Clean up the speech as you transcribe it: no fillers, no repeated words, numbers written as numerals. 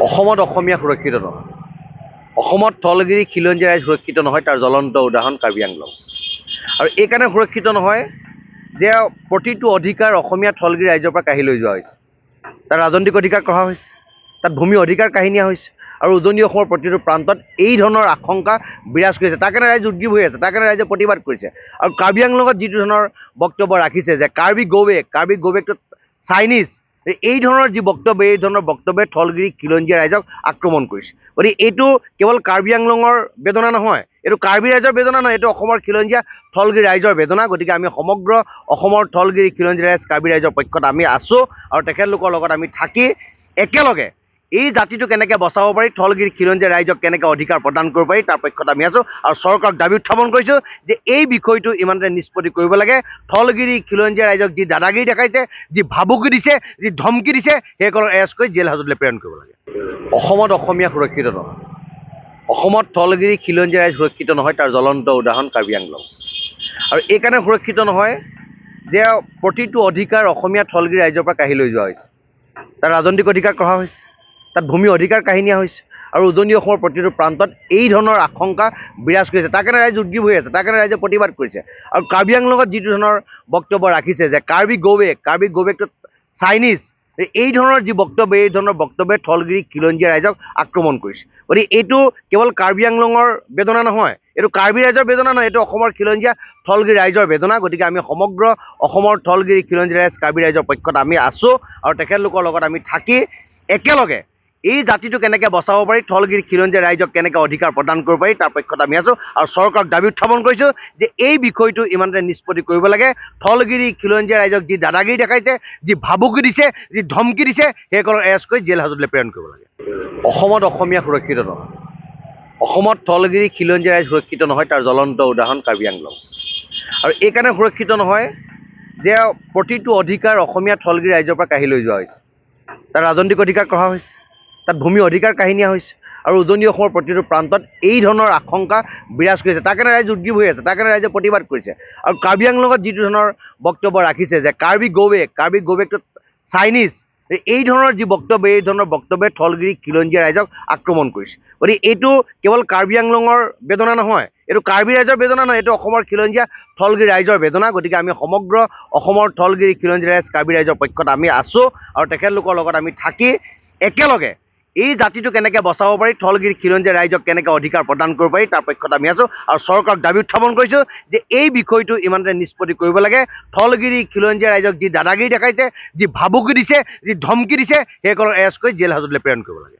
অসমত অসমীয়া সুৰক্ষিত নহয়। অসমত থলগিৰি খিলঞ্জীয়া ৰাইজ সুৰক্ষিত নহয়, তাৰ জ্বলন্ত উদাহৰণ কাৰ্বি আংলং। আৰু এইকাৰণে সুৰক্ষিত নহয় যে প্ৰতিটো অধিকাৰ অসমীয়া থলগিৰি ৰাইজৰ পৰা কাঢ়ি লৈ যোৱা হৈছে। তাত ৰাজনৈতিক অধিকাৰ কঢ়া হৈছে, তাত ভূমি অধিকাৰ কাঢ়ি নিয়া হৈছে, আৰু উজনি অসমৰ প্ৰতিটো প্ৰান্তত এই ধৰণৰ আশংকা বিৰাজ কৰিছে। তাৰ কাৰণে ৰাইজ উদ্গ্ৰীৱ হৈ আছে, তাৰ কাৰণে ৰাইজে প্ৰতিবাদ কৰিছে। আৰু কাৰ্বি আংলঙত যিটো ধৰণৰ বক্তব্য ৰাখিছে যে কাৰ্বি গৌবেকটো চাইনিজ, এই ধৰণৰ যি বক্তব্য, এই ধৰণৰ বক্তব্যই থলগিৰি খিলঞ্জীয়া ৰাইজক আক্ৰমণ কৰিছে। গতিকে এইটো কেৱল কাৰ্বি আংলঙৰ বেদনা নহয়, এইটো কাৰ্বি ৰাইজৰ বেদনা নহয়, এইটো অসমৰ খিলঞ্জীয়া থলগিৰি ৰাইজৰ বেদনা। গতিকে আমি সমগ্ৰ অসমৰ থলগিৰি খিলঞ্জীয়া ৰাইজ কাৰ্বি ৰাইজৰ পক্ষত আমি আছোঁ, আৰু তেখেতলোকৰ লগত আমি থাকি একেলগে এই জাতিটো কেনেকৈ বচাব পাৰি, থলগিৰি খিলঞ্জীয়া ৰাইজক কেনেকৈ অধিকাৰ প্ৰদান কৰিব পাৰি, তাৰ পক্ষত আমি আছোঁ। আৰু চৰকাৰক দাবী উত্থাপন কৰিছোঁ যে এই বিষয়টো ইমানতে নিষ্পত্তি কৰিব লাগে। থলগিৰি খিলঞ্জীয়া ৰাইজক যি দাদাগিৰি দেখাইছে, যি ভাবুকি দিছে, যি ধমকি দিছে, সেইসকলক এৰেষ্ট কৰি জেল হাজতলৈ প্ৰেৰণ কৰিব লাগে। অসমত অসমীয়া সুৰক্ষিত নহয়। অসমত থলগিৰি খিলঞ্জীয়া ৰাইজ সুৰক্ষিত নহয়, তাৰ জ্বলন্ত উদাহৰণ কাৰ্বি আংলং। আৰু এইকাৰণে সুৰক্ষিত নহয় যে প্ৰতিটো অধিকাৰ অসমীয়া থলগিৰি ৰাইজৰ পৰা কাঢ়ি লৈ যোৱা হৈছে। তাত ৰাজনৈতিক অধিকাৰ কঢ়া হৈছে, তাত ভূমি অধিকাৰ কাঢ়ি নিয়া হৈছে, আৰু উজনি অসমৰ প্ৰতিটো প্ৰান্তত এই ধৰণৰ আশংকা বিৰাজ কৰিছে। তাৰ কাৰণে ৰাইজ উদ্গ্ৰীৱ হৈ আছে, তাৰ কাৰণে ৰাইজে প্ৰতিবাদ কৰিছে। আৰু কাৰ্বি আংলঙত যিটো ধৰণৰ বক্তব্য ৰাখিছে যে কাৰ্বি গৌবেকটো চাইনিজ, এই ধৰণৰ যি বক্তব্য, এই ধৰণৰ বক্তব্যই থলগিৰি খিলঞ্জীয়া ৰাইজক আক্ৰমণ কৰিছে। গতিকে এইটো কেৱল কাৰ্বি আংলঙৰ বেদনা নহয়, এইটো কাৰ্বি ৰাইজৰ বেদনা নহয়, এইটো অসমৰ খিলঞ্জীয়া থলগিৰি ৰাইজৰ বেদনা। গতিকে আমি সমগ্ৰ অসমৰ থলগিৰি খিলঞ্জীয়া ৰাইজ কাৰ্বি ৰাইজৰ পক্ষত আমি আছোঁ, আৰু তেখেতলোকৰ লগত আমি থাকি একেলগে এই জাতিটো কেনেকৈ বচাব পাৰি, থলগিৰি খিলঞ্জীয়া ৰাইজক কেনেকৈ অধিকাৰ প্ৰদান কৰিব পাৰি, তাৰ পক্ষত আমি আছোঁ। আৰু চৰকাৰক দাবী উত্থাপন কৰিছোঁ যে এই বিষয়টো ইমানতে নিষ্পত্তি কৰিব লাগে। থলগিৰি খিলঞ্জীয়া ৰাইজক যি দাদাগিৰি দেখাইছে, যি ভাবুকি দিছে, যি ধমকি দিছে, সেইসকলক এৰেষ্ট কৰি জেল হাজতলৈ প্ৰেৰণ কৰিব লাগে। অসমত অসমীয়া সুৰক্ষিত নহয়। অসমত থলগিৰি খিলঞ্জীয়া ৰাইজ সুৰক্ষিত নহয়, তাৰ জ্বলন্ত উদাহৰণ কাৰ্বি আংলং। আৰু এইকাৰণে সুৰক্ষিত নহয় যে প্ৰতিটো অধিকাৰ অসমীয়া থলগিৰি ৰাইজৰ পৰা কাঢ়ি লৈ যোৱা হৈছে। তাত ৰাজনৈতিক অধিকাৰ কঢ়া হৈছে, তাত ভূমি অধিকাৰ কাঢ়ি নিয়া হৈছে, আৰু উজনি অসমৰ প্ৰতিটো প্ৰান্তত এই ধৰণৰ আশংকা বিৰাজ কৰিছে। তাৰ কাৰণে ৰাইজ উদ্গ্ৰীৱ হৈ আছে, তাৰ কাৰণে ৰাইজে প্ৰতিবাদ কৰিছে। আৰু কাৰ্বি আংলঙত যিটো ধৰণৰ বক্তব্য ৰাখিছে যে কাৰ্বি গৌবেকটো চাইনিজ, এই ধৰণৰ যি বক্তব্য, এই ধৰণৰ বক্তব্যই থলগিৰি খিলঞ্জীয়া ৰাইজক আক্ৰমণ কৰিছে। গতিকে এইটো কেৱল কাৰ্বি আংলঙৰ বেদনা নহয়, এইটো কাৰ্বি ৰাইজৰ বেদনা নহয়, এইটো অসমৰ খিলঞ্জীয়া থলগিৰি ৰাইজৰ বেদনা। গতিকে আমি সমগ্ৰ অসমৰ থলগিৰি খিলঞ্জীয়া ৰাইজ কাৰ্বি ৰাইজৰ পক্ষত আমি আছোঁ, আৰু তেখেতলোকৰ লগত আমি থাকি একেলগে এই জাতিটো কেনেকৈ বচাব পাৰি, থলগিৰি খিলঞ্জীয়া ৰাইজক কেনেকৈ অধিকাৰ প্ৰদান কৰিব পাৰি, তাৰ পক্ষত আমি আছোঁ। আৰু চৰকাৰক দাবী উত্থাপন কৰিছোঁ যে এই বিষয়টো ইমানতে নিষ্পত্তি কৰিব লাগে। থলগিৰি খিলঞ্জীয়া ৰাইজক যি দাদাগিৰি দেখাইছে, যি ভাবুকি দিছে, যি ধমকি দিছে, সেইসকলক এৰেষ্ট কৰি জেল হাজতলৈ প্ৰেৰণ কৰিব লাগে।